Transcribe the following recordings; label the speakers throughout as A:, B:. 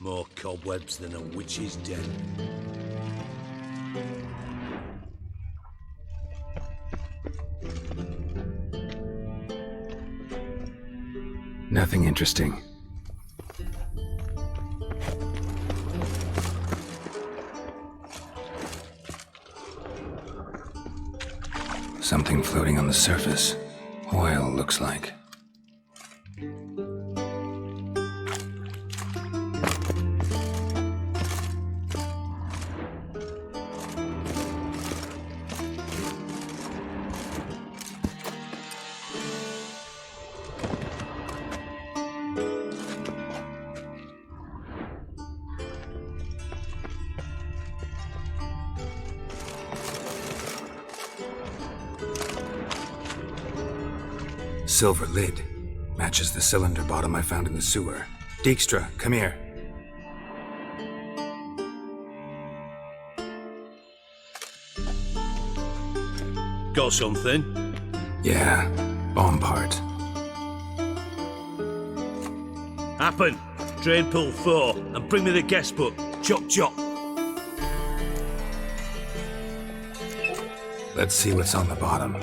A: More cobwebs than a witch's den.
B: Nothing interesting. Something floating on the surface. Oil, looks like. Silver lid. Matches the cylinder bottom I found in the sewer. Dijkstra, come here.
A: Got something?
B: Yeah, bomb part.
A: Happen. Drain pool 4 and bring me the guest book. Chop chop.
B: Let's see what's on the bottom.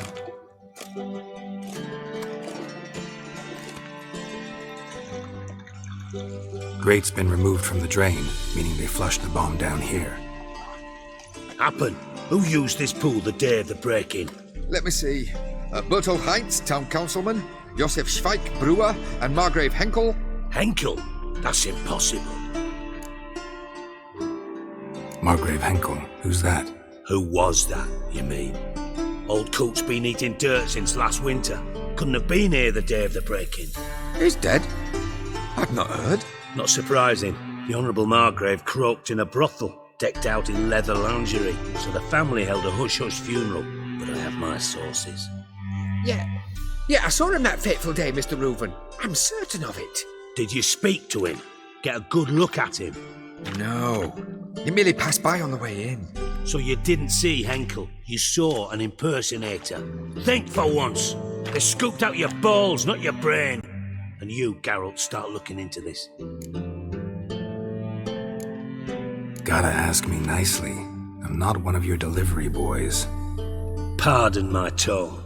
B: Grate's been removed from the drain, meaning they flushed the bomb down here.
A: Happen. Who used this pool the day of the break-in?
C: Let me see. Bertel Heinz, town councilman, Josef Schweik, brewer, and Margrave Henkel.
A: Henkel? That's impossible.
B: Margrave Henkel, who's that?
A: Who was that, you mean? Old Coot's been eating dirt since last winter. Couldn't have been here the day of the break-in.
C: He's dead? I've not heard.
A: Not surprising. The Honourable Margrave croaked in a brothel, decked out in leather lingerie, so the family held a hush-hush funeral, but I have my sources.
C: Yeah, I saw him that fateful day, Mr. Reuven. I'm certain of it.
A: Did you speak to him? Get a good look at him?
C: No, he merely passed by on the way in.
A: So you didn't see Henkel, you saw an impersonator. Think for once. They scooped out your balls, not your brain. And you, Geralt, start looking into this.
B: Gotta ask me nicely. I'm not one of your delivery boys.
A: Pardon my tone.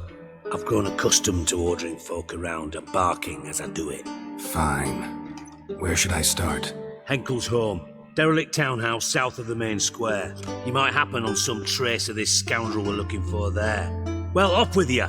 A: I've grown accustomed to ordering folk around and barking as I do it.
B: Fine. Where should I start?
A: Henkel's home. Derelict townhouse south of the main square. You might happen on some trace of this scoundrel we're looking for there. Well, off with you!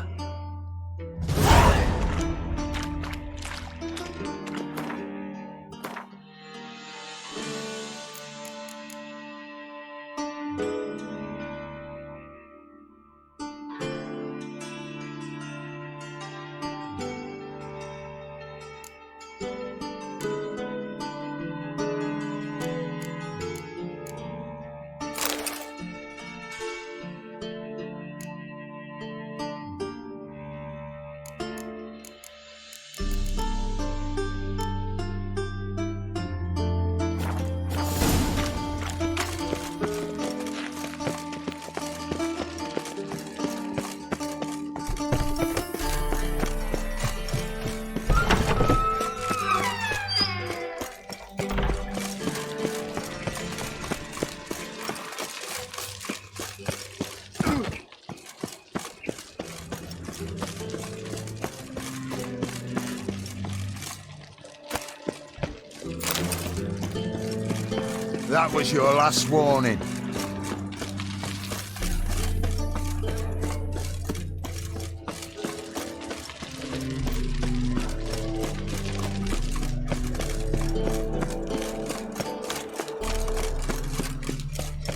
D: That was your last warning.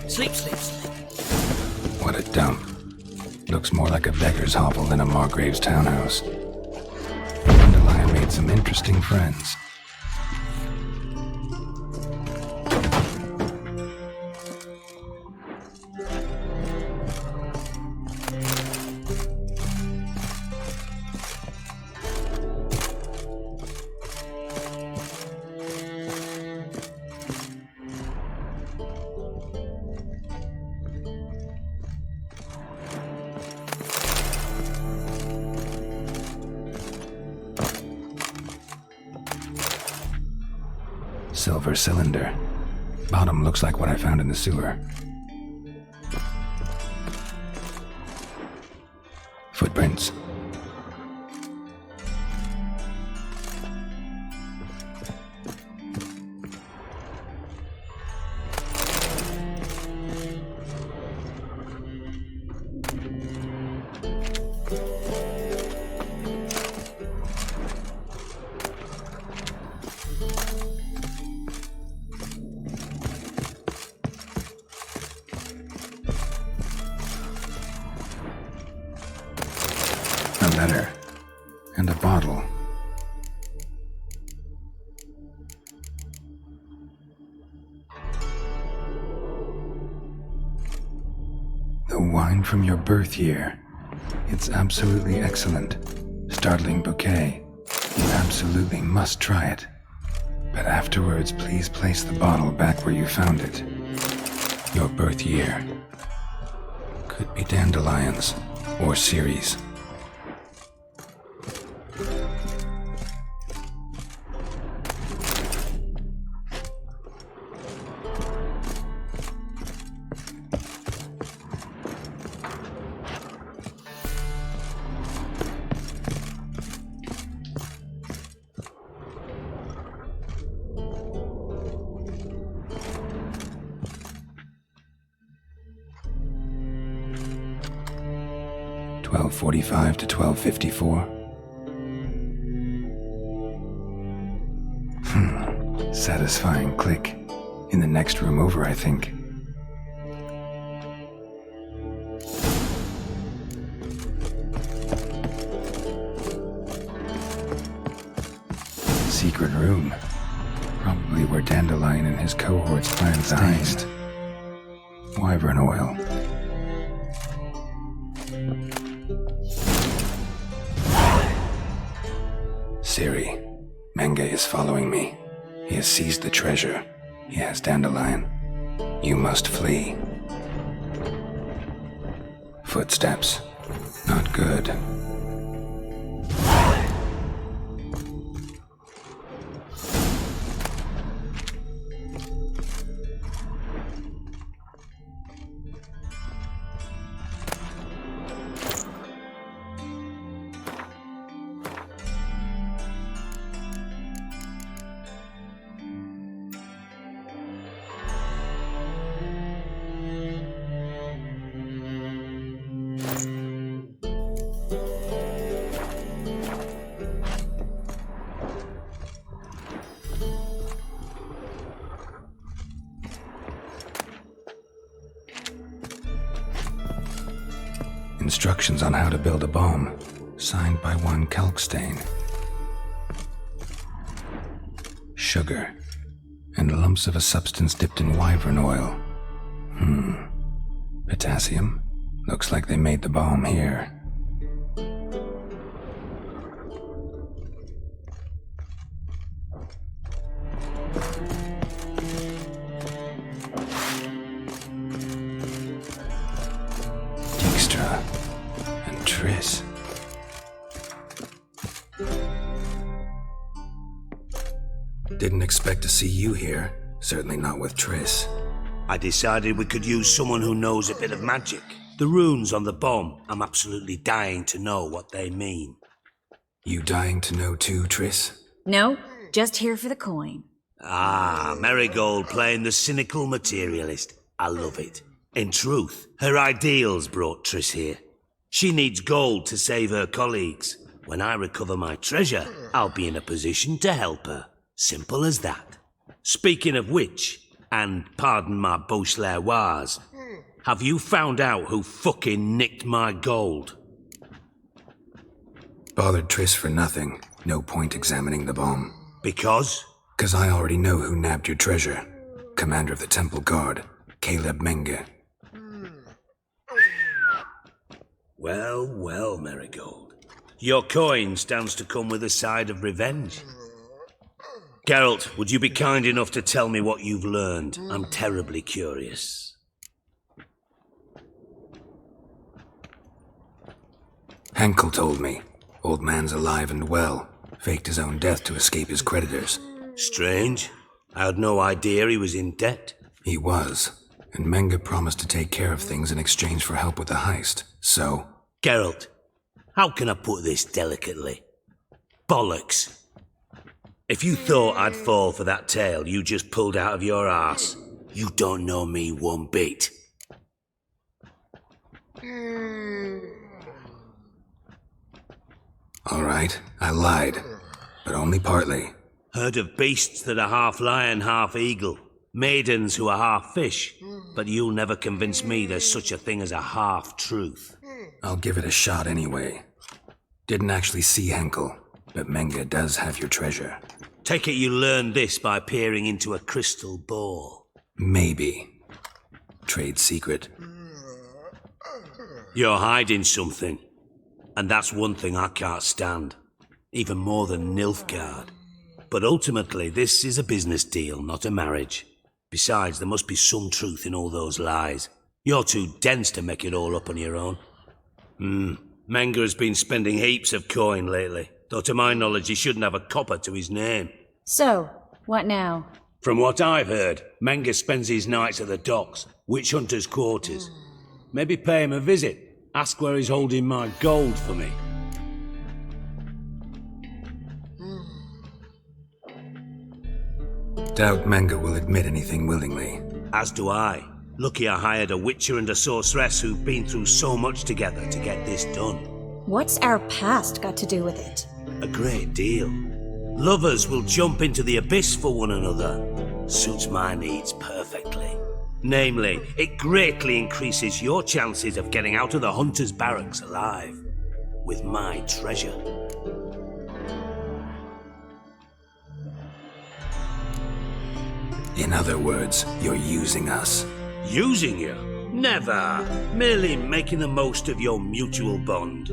A: Sleep, sleep, sleep.
B: What a dump. Looks more like a beggar's hovel than a Margrave's townhouse. Dandelion made some interesting friends. Silver cylinder. Bottom looks like what I found in the sewer. Footprints. A letter. And a bottle. The wine from your birth year. It's absolutely excellent. Startling bouquet. You absolutely must try it. But afterwards, please place the bottle back where you found it. Your birth year. Could be dandelions or Ceres. .45 to 12:54. Satisfying click. In the next room over, I think. Secret room. Probably where Dandelion and his cohorts planned to heist. Wyvern oil. Siri, Menge is following me. He has seized the treasure. He has Dandelion. You must flee. Footsteps. Not good. Instructions on how to build a bomb, signed by one Kalkstain. Sugar, and lumps of a substance dipped in wyvern oil. Potassium? Looks like they made the bomb here. Triss. Didn't expect to see you here. Certainly not with Triss.
A: I decided we could use someone who knows a bit of magic. The runes on the bomb, I'm absolutely dying to know what they mean.
B: You dying to know too, Triss?
E: No, just here for the coin.
A: Ah, Marigold playing the cynical materialist. I love it. In truth, her ideals brought Triss here. She needs gold to save her colleagues. When I recover my treasure, I'll be in a position to help her. Simple as that. Speaking of which, and pardon my Beauclervois, have you found out who fucking nicked my gold?
B: Bothered Triss for nothing. No point examining the bomb.
A: Because?
B: 'Cause I already know who nabbed your treasure. Commander of the Temple Guard, Caleb Menge.
A: Well, well, Marigold. Your coin stands to come with a side of revenge. Geralt, would you be kind enough to tell me what you've learned? I'm terribly curious.
B: Henkel told me. Old man's alive and well. Faked his own death to escape his creditors.
A: Strange. I had no idea he was in debt.
B: He was, and Menge promised to take care of things in exchange for help with the heist, so...
A: Geralt, how can I put this delicately? Bollocks. If you thought I'd fall for that tale you just pulled out of your arse, you don't know me one bit.
B: All right, I lied, but only partly.
A: Heard of beasts that are half lion, half eagle. Maidens who are half fish. But you'll never convince me there's such a thing as a half-truth.
B: I'll give it a shot anyway. Didn't actually see Henkel, but Menge does have your treasure.
A: Take it you learned this by peering into a crystal ball.
B: Maybe. Trade secret.
A: You're hiding something. And that's one thing I can't stand. Even more than Nilfgaard. But ultimately, this is a business deal, not a marriage. Besides, there must be some truth in all those lies. You're too dense to make it all up on your own. Menge has been spending heaps of coin lately, though to my knowledge he shouldn't have a copper to his name.
E: So, what now?
A: From what I've heard, Menge spends his nights at the docks, witch hunters' quarters. Maybe pay him a visit. Ask where he's holding my gold for me.
B: Doubt Menge will admit anything willingly.
A: As do I. Lucky I hired a witcher and a sorceress who've been through so much together to get this done.
E: What's our past got to do with it?
A: A great deal. Lovers will jump into the abyss for one another. Suits my needs perfectly. Namely, it greatly increases your chances of getting out of the hunter's barracks alive. With my treasure.
B: In other words, you're using us.
A: Using you? Never. Merely making the most of your mutual bond.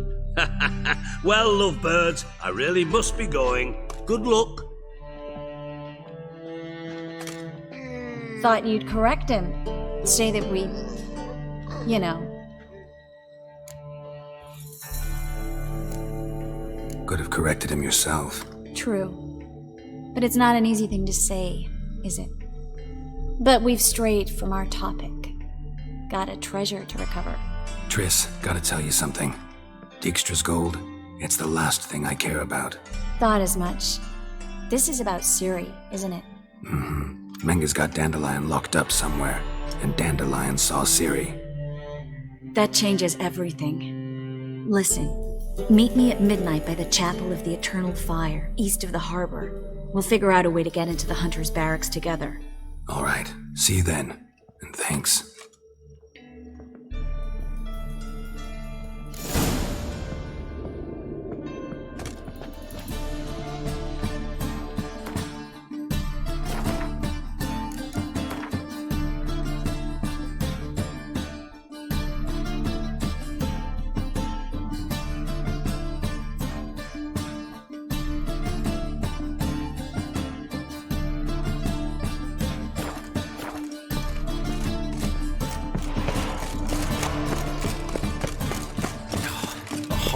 A: Well, lovebirds, I really must be going. Good luck.
E: Thought you'd correct him. Say that we... you know.
B: Could have corrected him yourself.
E: True. But it's not an easy thing to say, is it? But we've strayed from our topic. Got a treasure to recover.
B: Triss, gotta tell you something. Dijkstra's gold, it's the last thing I care about.
E: Thought as much. This is about Ciri, isn't it?
B: Menge's got Dandelion locked up somewhere, and Dandelion saw Ciri.
E: That changes everything. Listen, meet me at midnight by the Chapel of the Eternal Fire, east of the harbor. We'll figure out a way to get into the Hunter's barracks together.
B: All right, see you then, and thanks.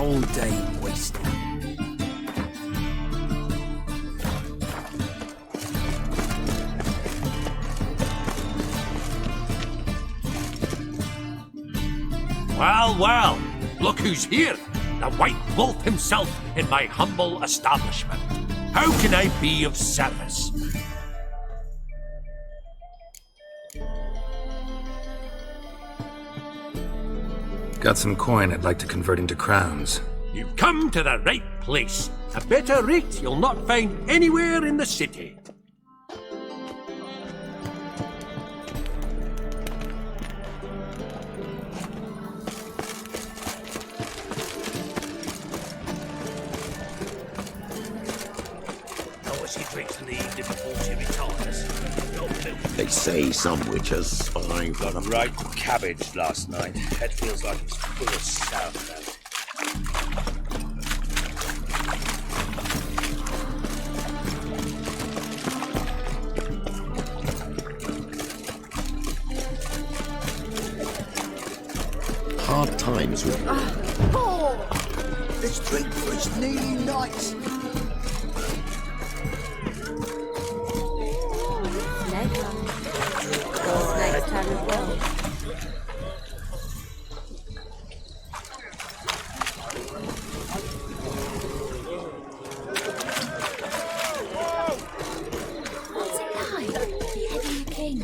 A: Whole day wasted.
F: Well, well, look who's here. The White Wolf himself in my humble establishment. How can I be of service?
B: Got some coin I'd like to convert into crowns.
F: You've come to the right place. A better rate you'll not find anywhere in the city.
A: Oh, as he drinks in the evening before she retires. No clue.
G: They say some witches survive.
A: Got a right cabbage last night. Head feels like it's full of sauerkraut.
G: Hard times with
D: This drink was nearly nice.
E: silent well. What's it like? Beheading a king.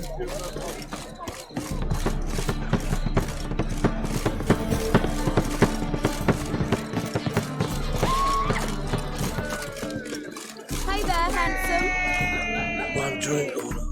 E: Hi there, handsome.
A: One drink or not?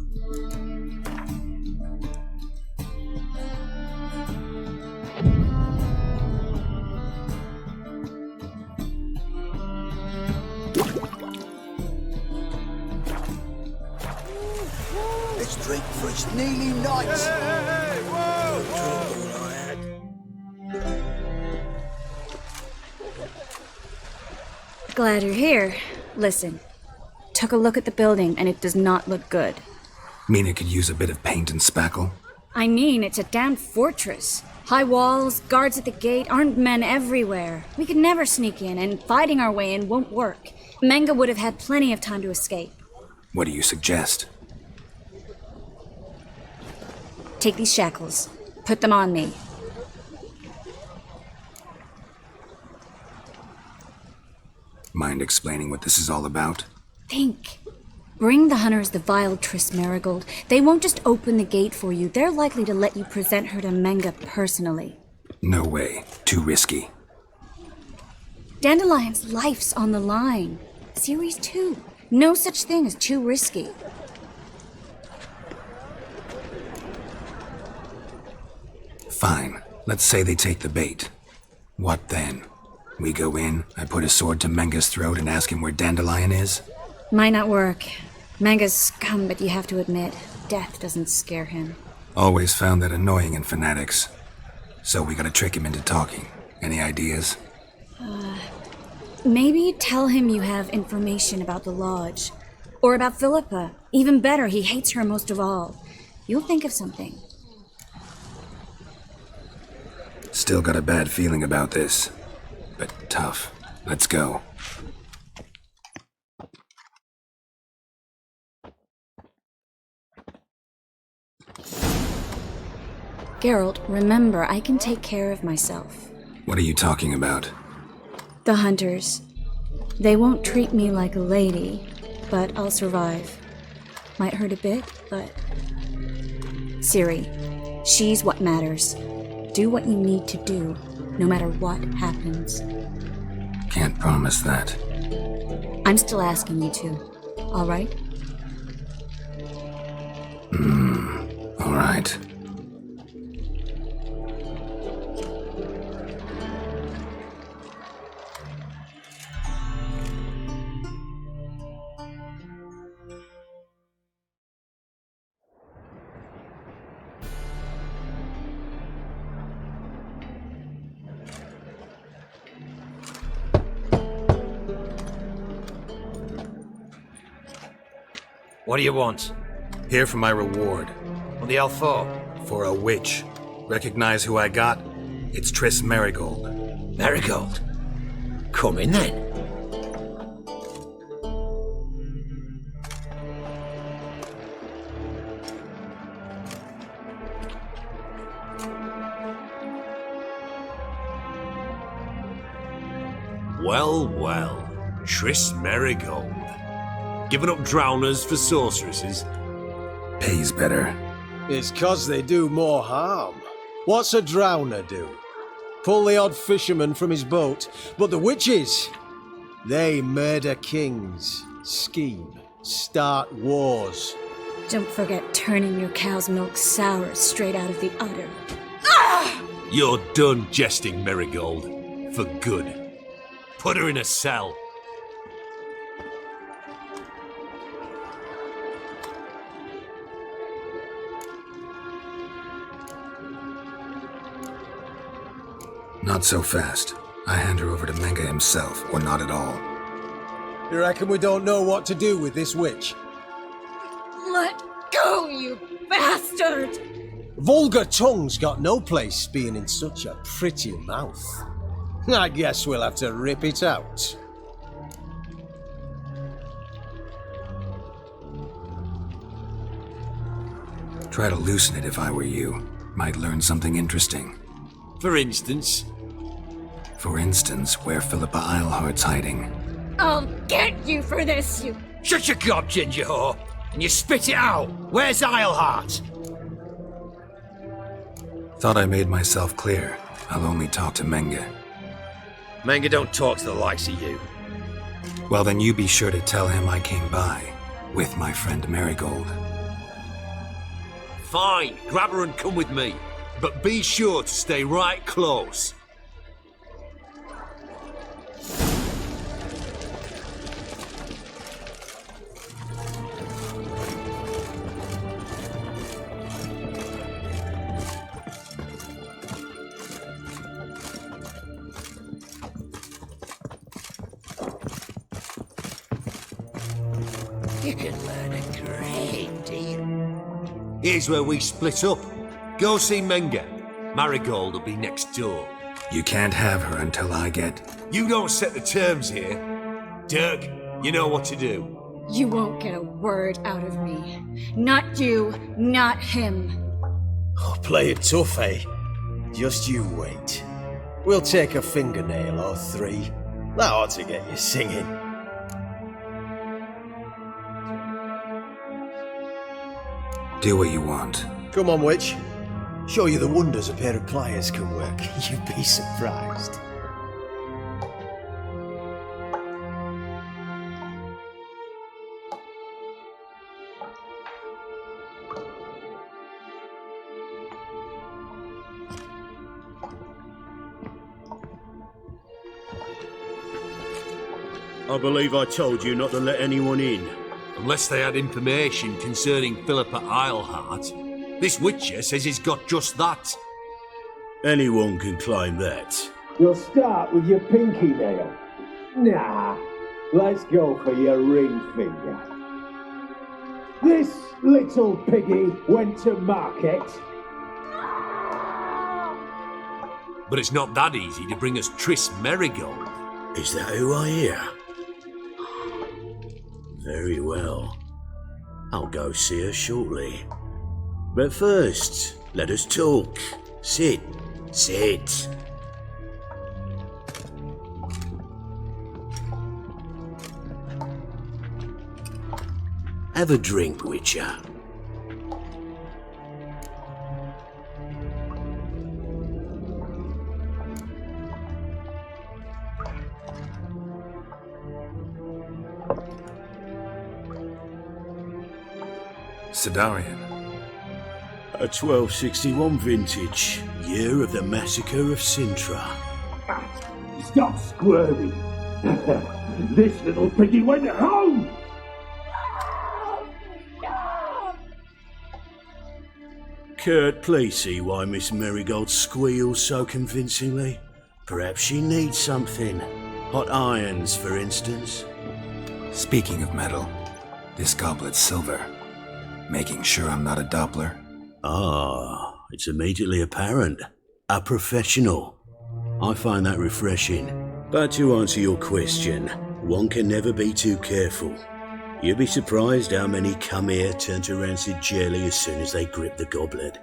D: Let's drink for its nearly night.
A: Drink all I had.
E: Glad you're here. Listen, took a look at the building and it does not look good.
B: Mean it could use a bit of paint and spackle?
E: I mean, it's a damn fortress. High walls, guards at the gate, armed men everywhere. We could never sneak in, and fighting our way in won't work. Menga would have had plenty of time to escape.
B: What do you suggest?
E: Take these shackles. Put them on me.
B: Mind explaining what this is all about?
E: Think. Bring the hunters the vile Triss Marigold. They won't just open the gate for you. They're likely to let you present her to Menga personally.
B: No way. Too risky.
E: Dandelion's life's on the line. Series 2. No such thing as too risky.
B: Fine. Let's say they take the bait. What then? We go in, I put a sword to Menga's throat and ask him where Dandelion is?
E: Might not work. Menga's scum, but you have to admit, death doesn't scare him.
B: Always found that annoying in fanatics. So we gotta trick him into talking. Any ideas?
E: Maybe tell him you have information about the lodge. Or about Philippa. Even better, he hates her most of all. You'll think of something.
B: Still got a bad feeling about this. But tough. Let's go.
E: Geralt, remember, I can take care of myself.
B: What are you talking about?
E: The hunters. They won't treat me like a lady, but I'll survive. Might hurt a bit, but... Ciri, she's what matters. Do what you need to do, no matter what happens.
B: Can't promise that.
E: I'm still asking you to, all right?
B: All right.
H: What do you want?
B: Here for my reward.
H: What the hell for?
B: For a witch. Recognize who I got? It's Triss Marigold.
H: Marigold. Come in then.
F: Well, well. Triss Marigold. Giving up drowners for sorceresses?
B: Pays better.
I: It's 'cause they do more harm. What's a drowner do? Pull the odd fisherman from his boat. But the witches, they murder kings, scheme, start wars.
E: Don't forget turning your cow's milk sour straight out of the udder.
F: You're done jesting, Marigold. For good. Put her in a cell.
B: Not so fast. I hand her over to Menga himself, or not at all.
I: You reckon we don't know what to do with this witch?
E: Let go, you bastard!
I: Vulgar tongue's got no place being in such a pretty mouth. I guess we'll have to rip it out.
B: Try to loosen it if I were you. Might learn something interesting.
H: For instance?
B: For instance, where Philippa Eilhart's hiding.
E: I'll get you for this, you...
H: Shut your gob, ginger whore, and you spit it out. Where's Eilhart?
B: Thought I made myself clear. I'll only talk to Menge.
H: Menge don't talk to the likes of you.
B: Well, then you be sure to tell him I came by, with my friend Marigold.
F: Fine, grab her and come with me. But be sure to stay right close.
H: You can learn a great deal.
F: Here's where we split up. Go see Menge. Marigold will be next door.
B: You can't have her until I get...
F: You don't set the terms here. Dirk, you know what to do.
E: You won't get a word out of me. Not you, not him.
I: Oh, play it tough, eh? Just you wait. We'll take a fingernail or three. That ought to get you singing.
B: Do what you want.
I: Come on, witch. Show you the wonders a pair of pliers can work. You'd be surprised.
A: I believe I told you not to let anyone in.
F: Unless they had information concerning Philippa Eilhart. This witcher says he's got just that.
A: Anyone can claim that.
J: You'll start with your pinky nail. Nah, let's go for your ring finger. This little piggy went to market.
F: But it's not that easy to bring us Triss Merigold.
A: Is that who I hear? Very well. I'll go see her shortly. But first, let us talk. Sit. Sit. Have a drink, Witcher.
B: Sidarian.
A: A 1261 vintage, year of the massacre of Sintra.
J: Stop squirming. This little piggy went home.
A: Kurt, please see why Miss Merigold squeals so convincingly. Perhaps she needs something. Hot irons, for instance.
B: Speaking of metal, this goblet's silver. Making sure I'm not a Doppler.
A: Ah, it's immediately apparent. A professional. I find that refreshing. But to answer your question, one can never be too careful. You'd be surprised how many come here turn to rancid jelly as soon as they grip the goblet.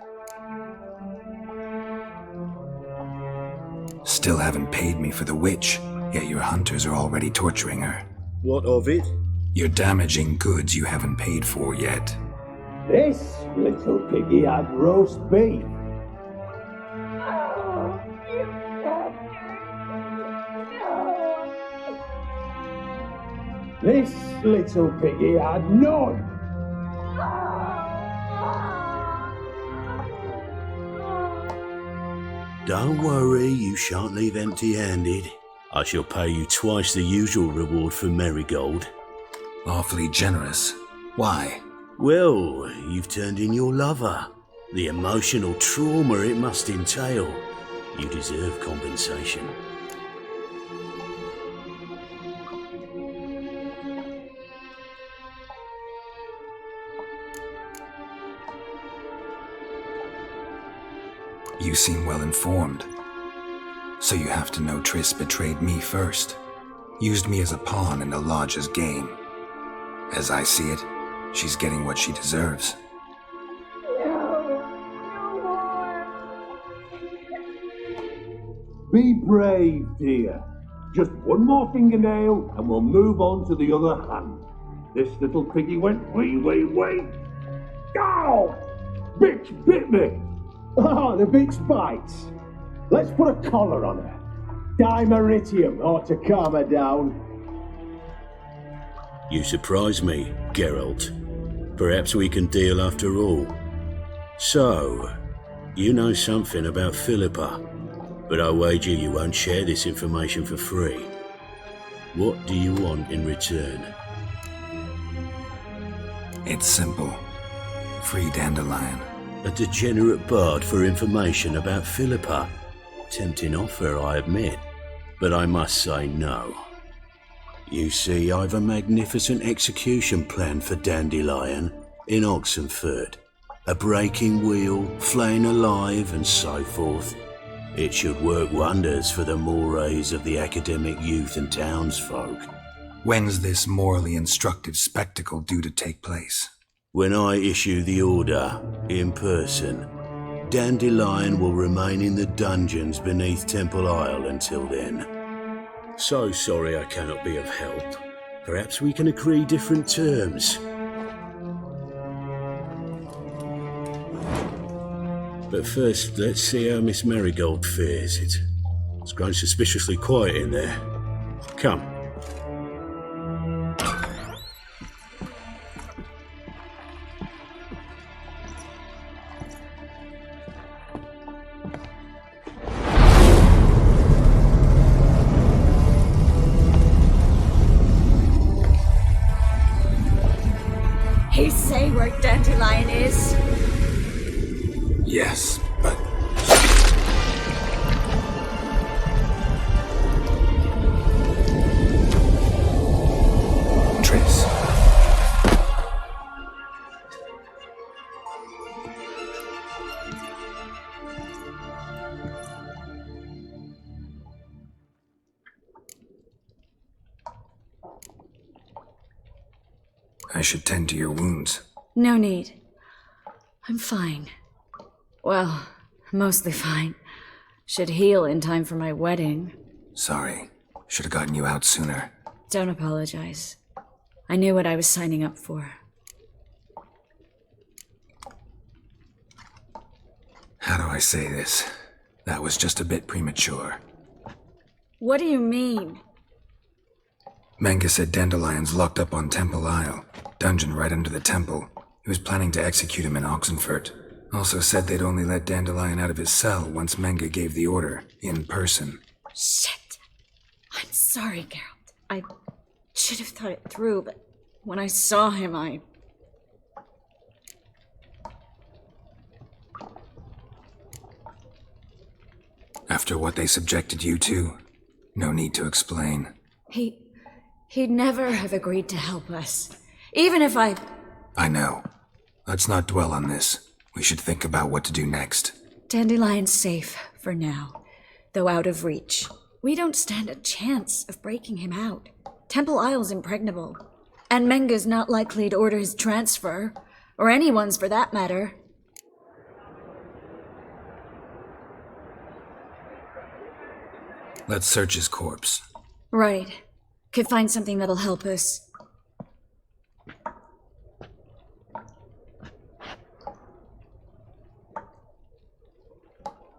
B: Still haven't paid me for the witch, yet your hunters are already torturing her.
A: What of it?
B: You're damaging goods you haven't paid for yet.
J: This little piggy had roast beef. This little piggy had none.
A: Don't worry, you shan't leave empty-handed. I shall pay you twice the usual reward for Merigold.
B: Awfully generous. Why?
A: Well, you've turned in your lover. The emotional trauma it must entail. You deserve compensation.
B: You seem well informed. So you have to know Triss betrayed me first. Used me as a pawn in the Lodge's game. As I see it, she's getting what she deserves.
J: No. Be brave, dear. Just one more fingernail and we'll move on to the other hand. This little piggy went wee. Ow! Bitch bit me! Oh, the bitch bites. Let's put a collar on her. Dimeritium ought to calm her down.
K: You surprise me, Geralt. Perhaps we can deal after all. So, you know something about Philippa, but I wager you won't share this information for free. What do you want in return?
B: It's simple. Free Dandelion.
K: A degenerate bard for information about Philippa. Tempting offer, I admit, but I must say no. You see, I've a magnificent execution plan for Dandelion in Oxenford. A breaking wheel, flaying alive, and so forth. It should work wonders for the mores of the academic youth and townsfolk.
B: When's this morally instructive spectacle due to take place?
K: When I issue the order, in person, Dandelion will remain in the dungeons beneath Temple Isle until then. So sorry I cannot be of help. Perhaps we can agree different terms. But first, let's see how Miss Marigold fares. It's grown suspiciously quiet in there. Come.
E: He say where Dandelion is?
B: Yes, but... Triss. I should tend to your wounds.
E: No need. I'm fine. Well, mostly fine. Should heal in time for my wedding.
B: Sorry. Should have gotten you out sooner.
E: Don't apologize. I knew what I was signing up for.
B: How do I say this? That was just a bit premature.
E: What do you mean?
B: Menge said Dandelion's locked up on Temple Isle, dungeon right under the temple. He was planning to execute him in Oxenford. Also said they'd only let Dandelion out of his cell once Menge gave the order, in person.
E: Shit. I'm sorry, Geralt. I should have thought it through, but when I saw him,
B: After what they subjected you to, no need to explain.
E: He'd never have agreed to help us. Even if I
B: know. Let's not dwell on this. We should think about what to do next.
E: Dandelion's safe for now, though out of reach. We don't stand a chance of breaking him out. Temple Isle's impregnable, and Menge's not likely to order his transfer, or anyone's for that matter.
B: Let's search his corpse.
E: Right. Could find something that'll help us.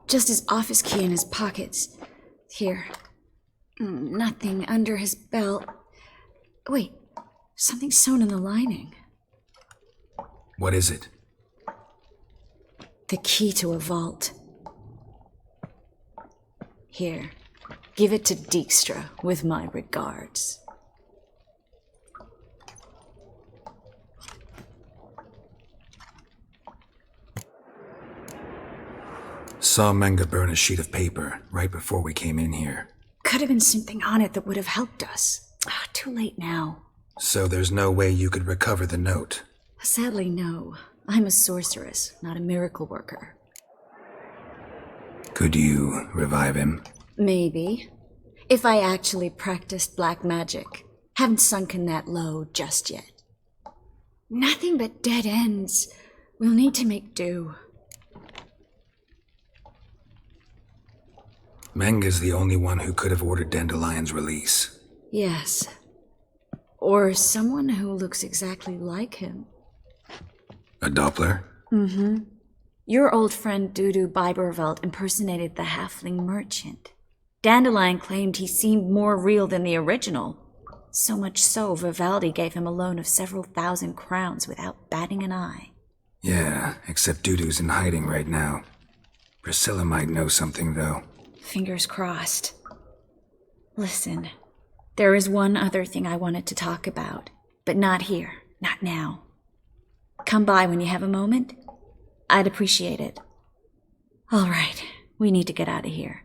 E: Just his office key in his pockets. Here. Nothing under his belt. Wait, something sewn in the lining.
B: What is it?
E: The key to a vault. Here. Give it to Dijkstra with my regards.
B: Saw Menge burn a sheet of paper right before we came in here.
E: Could have been something on it that would have helped us. Too late now.
B: So there's no way you could recover the note?
E: Sadly, no. I'm a sorceress, not a miracle worker.
B: Could you revive him?
E: Maybe. If I actually practiced black magic. Haven't sunken that low just yet. Nothing but dead ends. We'll need to make do.
B: Menga's the only one who could have ordered Dandelion's release.
E: Yes. Or someone who looks exactly like him.
B: A Doppler?
E: Mm-hmm. Your old friend Dudu Biberveld impersonated the halfling merchant. Dandelion claimed he seemed more real than the original. So much so, Vivaldi gave him a loan of several thousand crowns without batting an eye.
B: Yeah, except Dudu's in hiding right now. Priscilla might know something, though.
E: Fingers crossed. Listen, there is one other thing I wanted to talk about, but not here, not now. Come by when you have a moment. I'd appreciate it. All right, we need to get out of here.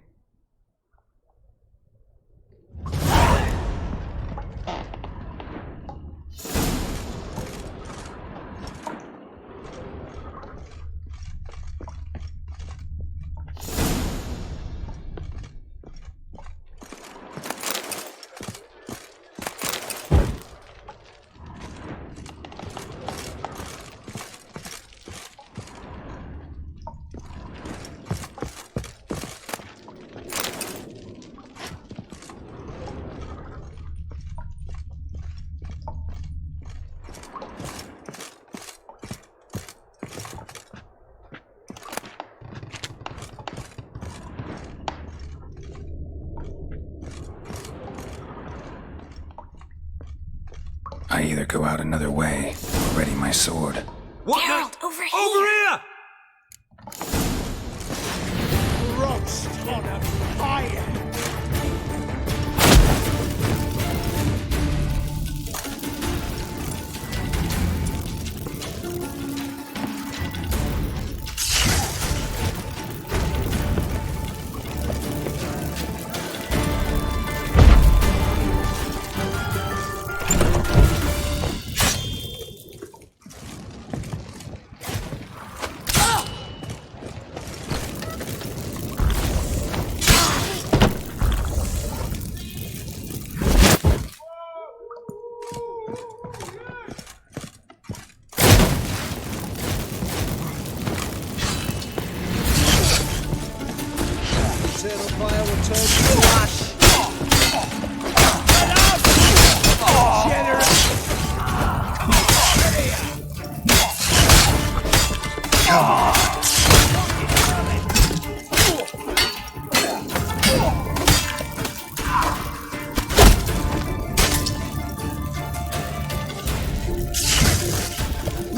B: I either go out another way or ready my sword.
F: What
E: Geralt, over here!
F: Over here!
D: Roast on a fire!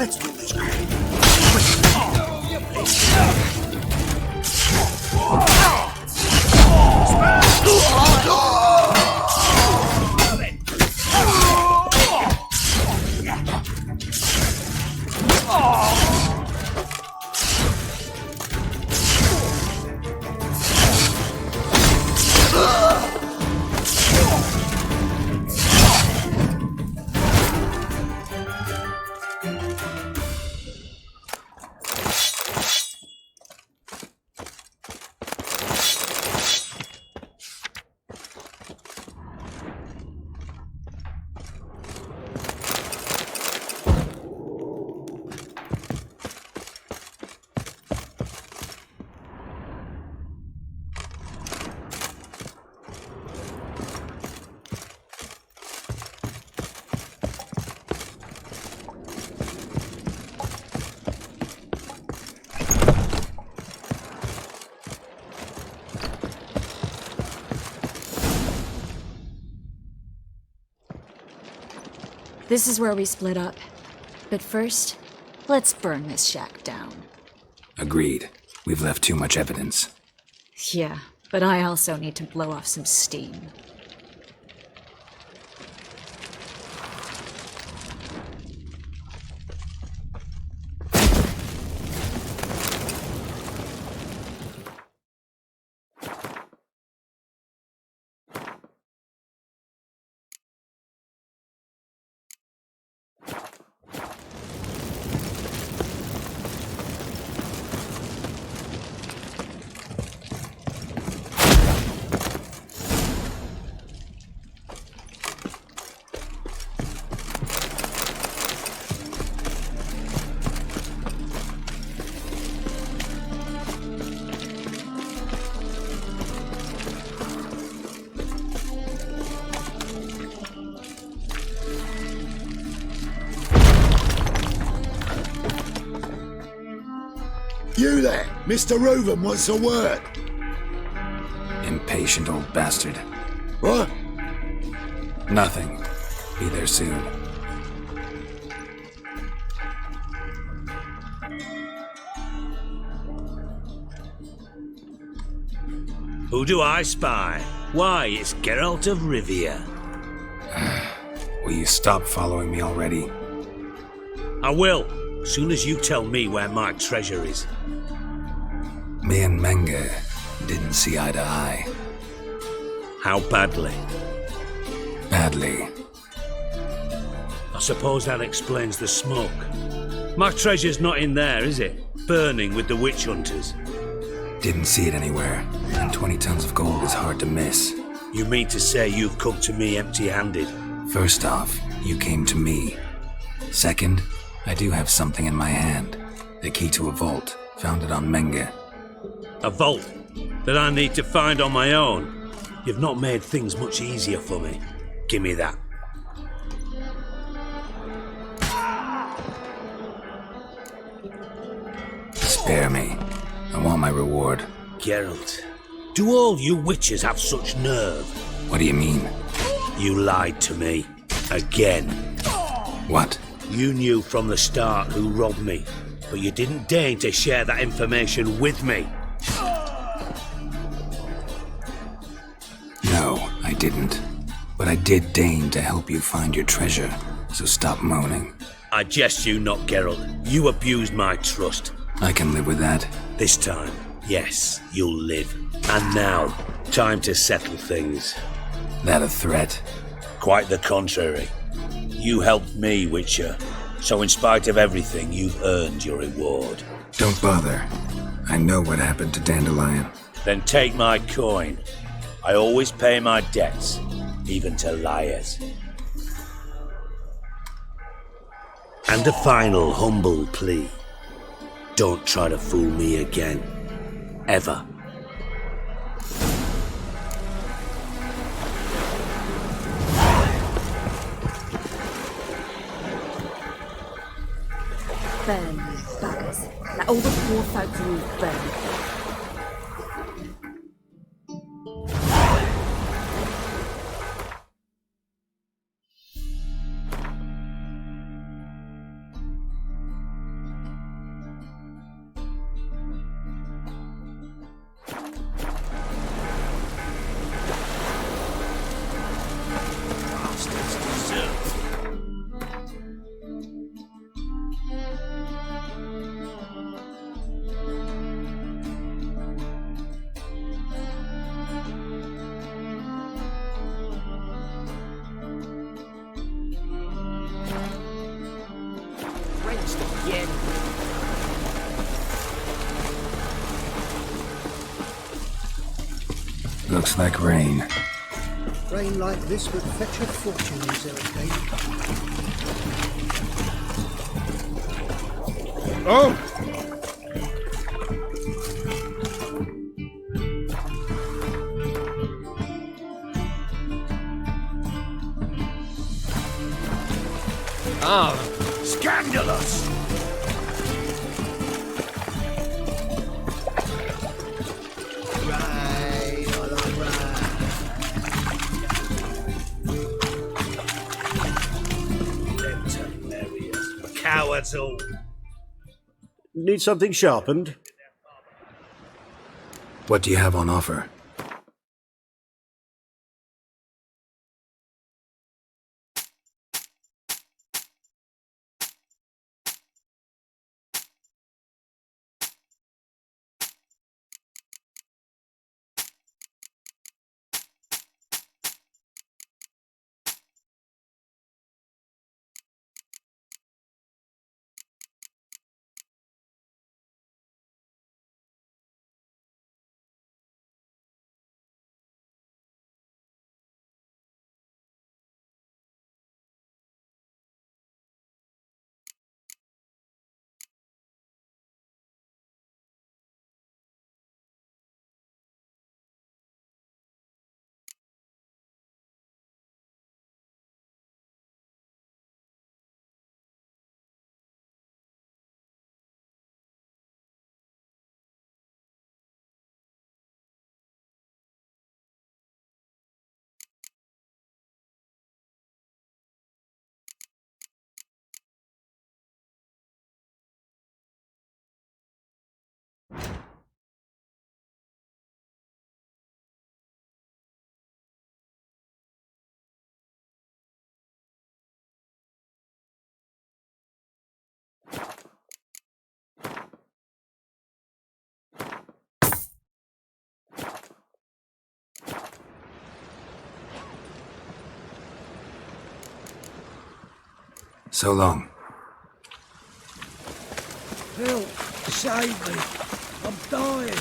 D: Let's do this.
E: This is where we split up. But first, let's burn this shack down.
B: Agreed. We've left too much evidence.
E: Yeah, but I also need to blow off some steam.
L: You there, Mr. Reuven wants a word.
B: Impatient old bastard.
L: What?
B: Nothing. Be there soon.
A: Who do I spy? Why, it's Geralt of Rivia.
B: Will you stop following me already?
A: I will, as soon as you tell me where my treasure is.
B: Me and Menge didn't see eye to eye.
A: How badly?
B: Badly.
A: I suppose that explains the smoke. My treasure's not in there, is it? Burning with the witch hunters.
B: Didn't see it anywhere, and 20 tons of gold is hard to miss.
A: You mean to say you've come to me empty-handed?
B: First off, you came to me. Second, I do have something in my hand. The key to a vault, found it on Menge.
A: A vault that I need to find on my own? You've not made things much easier for me. Give me that.
B: Spare me. I want my reward.
A: Geralt, do all you witches have such nerve?
B: What do you mean?
A: You lied to me. Again.
B: What?
A: You knew from the start who robbed me, but you didn't deign to share that information with me.
B: No, I didn't. But I did deign to help you find your treasure, so stop moaning.
A: I jest you not, Geralt. You abused my trust.
B: I can live with that.
A: This time, yes, you'll live. And now, time to settle things.
B: That a threat?
A: Quite the contrary. You helped me, Witcher, so in spite of everything, you've earned your reward.
B: Don't bother. I know what happened to Dandelion.
A: Then take my coin. I always pay my debts, even to liars. And a final humble plea. Don't try to fool me again. Ever.
E: Burn, you buggers. Let all the poor folk leave burn.
B: Looks like rain.
D: Rain like this would fetch a fortune in Zelda.
C: Oh!
H: Ah, scandalous!
A: Cowards all.
F: Need something sharpened?
B: What do you have on offer? So long.
D: Help! Save me! I'm dying!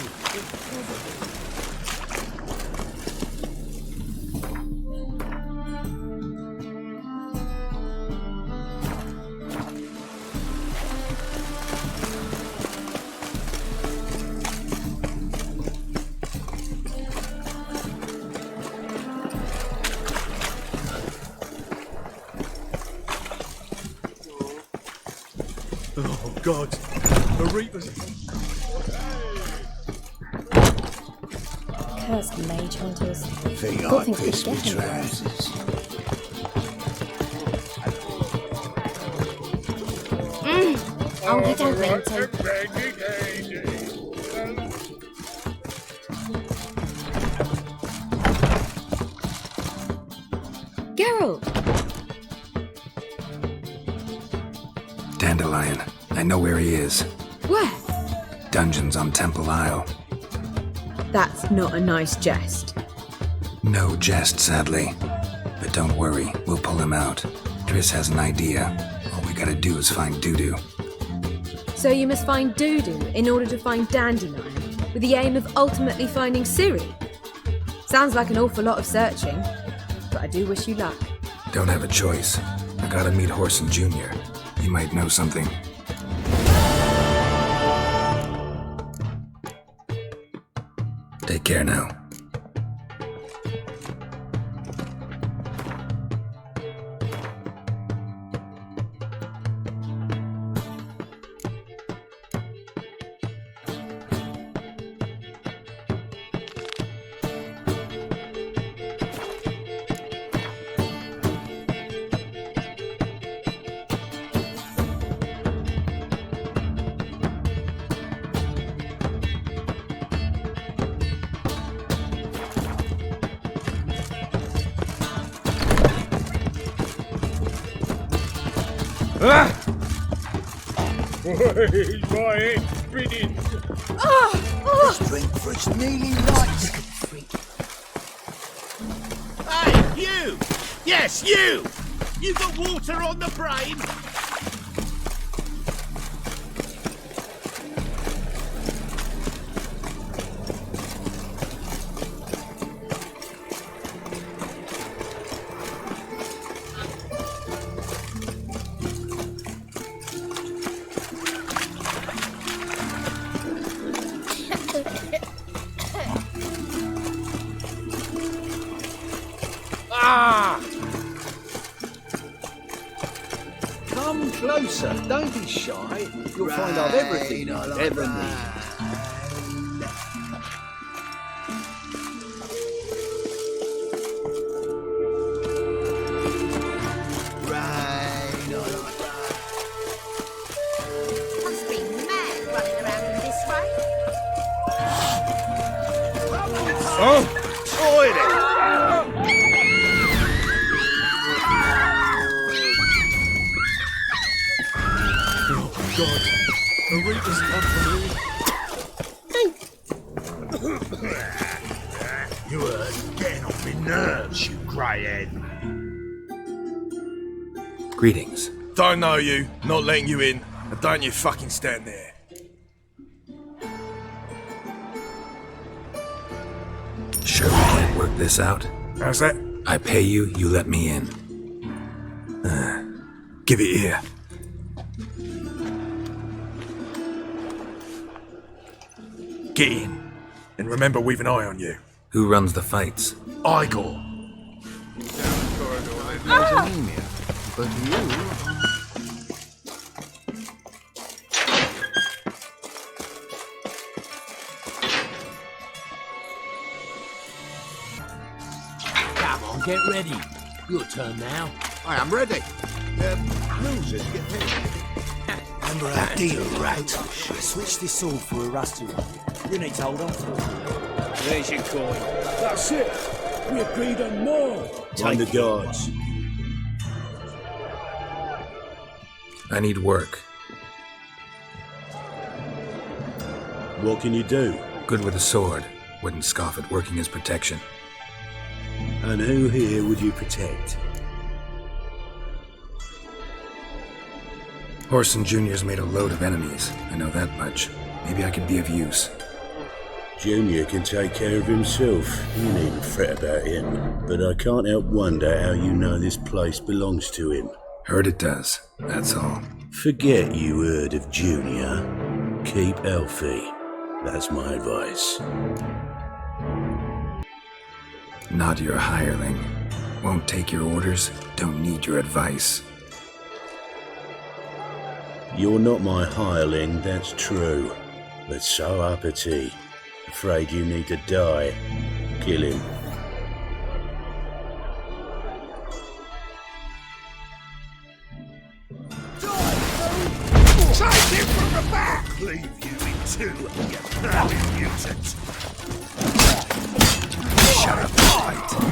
M: Oh, God. The Reapers.
N: Cursed mage hunters.
L: Think
N: Thought
L: I
N: things
L: pissed me
N: could get anywhere.
L: trousers.
N: Oh, you don't mean to.
E: Geralt!
B: Dandelion. I know where he is.
O: Where?
B: Dungeons on Temple Isle.
O: That's not a nice jest.
B: No jest, sadly. But don't worry, we'll pull him out. Triss has an idea. All we gotta do is find Dudu.
O: So you must find Dudu in order to find Dandelion, with the aim of ultimately finding Ciri? Sounds like an awful lot of searching, but I do wish you luck.
B: Don't have a choice. I gotta meet Horson Jr. He might know something. Take care now.
D: My head spinning. Let's drink for its nearly light.
H: Hey, you! Yes, you! You got water on the brain?
D: Come closer, don't be shy. You'll find I've everything you ever need.
N: Must be mad running around in this way.
H: Oh! Oi there!
M: God, the Reapers come for me.
H: You are getting off my nerves, you greyhead.
B: Greetings.
M: Don't know you, not letting you in, and don't you fucking stand there.
B: Sure we can't work this out?
M: How's that?
B: I pay you, you let me in.
M: Give it here. Get in. And remember we've an eye on you.
B: Who runs the fights?
M: Igor.
C: But you...
F: Come on, get ready. Your turn now.
C: I am ready. Losers get paid.
D: Remember our deal, right? I switched this sword for a rusty one. You need to hold on for it. There's your coin. That's it. We agreed on more.
G: Take the guards.
B: I need work.
G: What can you do?
B: Good with a sword. Wouldn't scoff at working as protection.
G: And who here would you protect?
B: Horson Jr.'s made a load of enemies. I know that much. Maybe I could be of use.
K: Junior can take care of himself. You needn't fret about him. But I can't help wonder how you know this place belongs to him.
B: Heard it does, that's all.
K: Forget you heard of Junior. Keep healthy. That's my advice.
B: Not your hireling. Won't take your orders, don't need your advice.
K: You're not my hireling, that's true. But so uppity. Afraid you need to die. Kill him.
H: Take him from the back! Leave you in two, you bloody mutant!
B: Shut up, fight.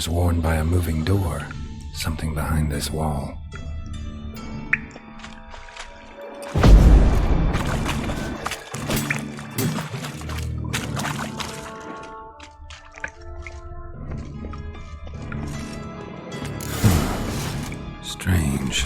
B: was worn by a moving door, something behind this wall. Strange.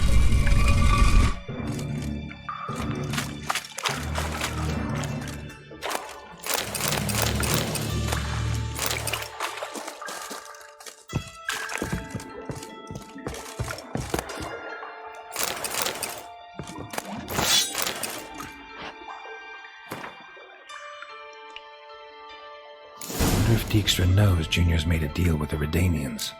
B: If Dijkstra knows Junior's made a deal with the Redanians.